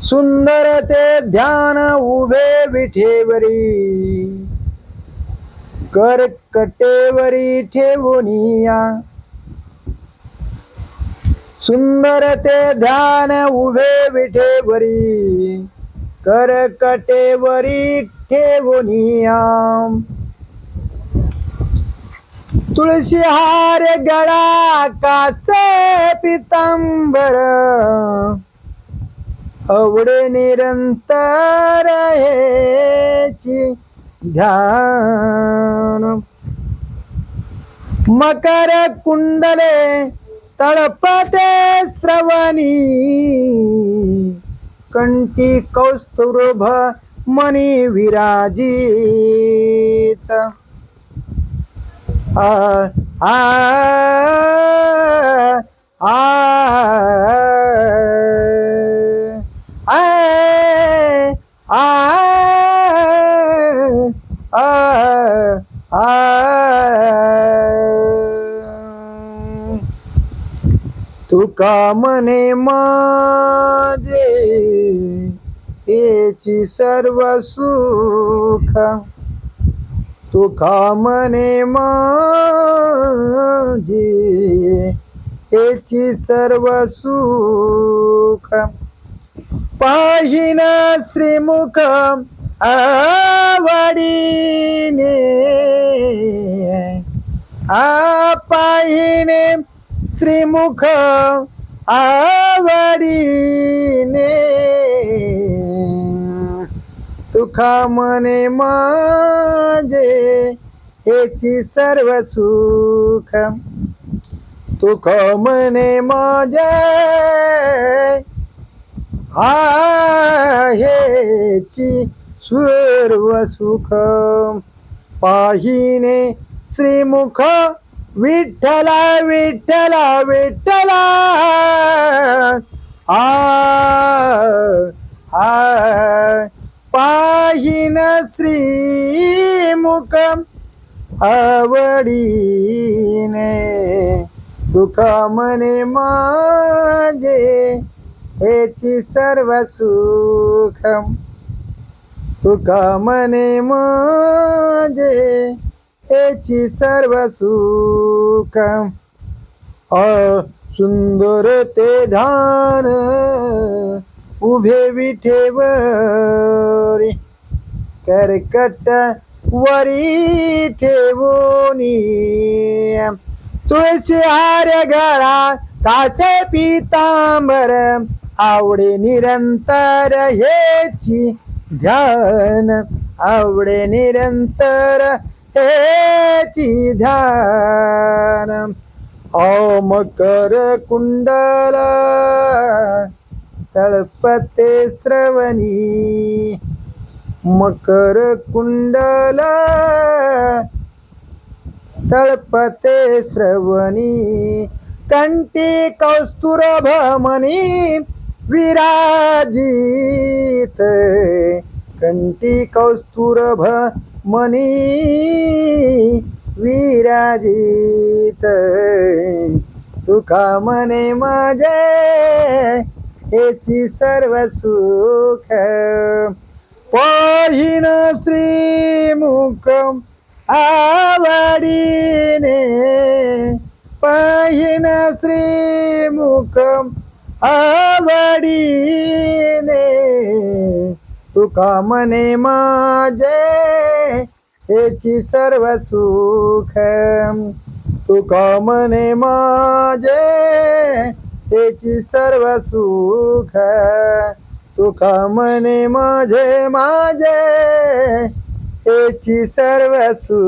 सुंदर ते ध्यान उभे विठेवरी कर कटेवरी ठेवूनिया सुंदर ते ध्यान उभे विठेवरी कर कटेवरी ठेवूनिया तुळशी हार गळा कासे पितांबर आवडे निरंतर हेची ध्यान मकर कुंडले तळपते श्रवणी कंठी कौस्तुभ मणी विराजित आ आ आ तुका मने माझे हेची सर्व सुख तुका मने माझे हेची सर्व सुख पाहिन श्रीमुख आवडीने पाहिने श्रीमुख आवडीने तुका मने माझे हेची सर्व सुख तुका मने माझे हेची सर्व सुख पाहिने श्रीमुख विठ्ठला विठ्ठला विठ्ठला पाहिन श्रीमुख आवडीने तुका मने माझे हेची सर्व सुख तुका मने माझे हेची सर्व सुख सुंदर ते ध्यान उभे विठेवरी करकट वरी ठेवूनी तुळशी हार गळा कासे पितांबर आवडे निरंतर हेची ध्यान आवडे निरंतर हेची ध्यान मकर कुंडला तळपते श्रवणी मकर कुंडला तळपते श्रवणी कंठी कौस्तुभ मणी विराजित कंठी कौस्तुभ मणी विराजित तुका मने माझे हेची सर्व सुख पाहिन श्रीमुख आवडीने पाहिन श्रीमुख आवडीने तुका मने माझे हेची सर्व सुख तुका मने माझे हेची सर्व सुख तुका मने माझे माझे हेची सर्व सुख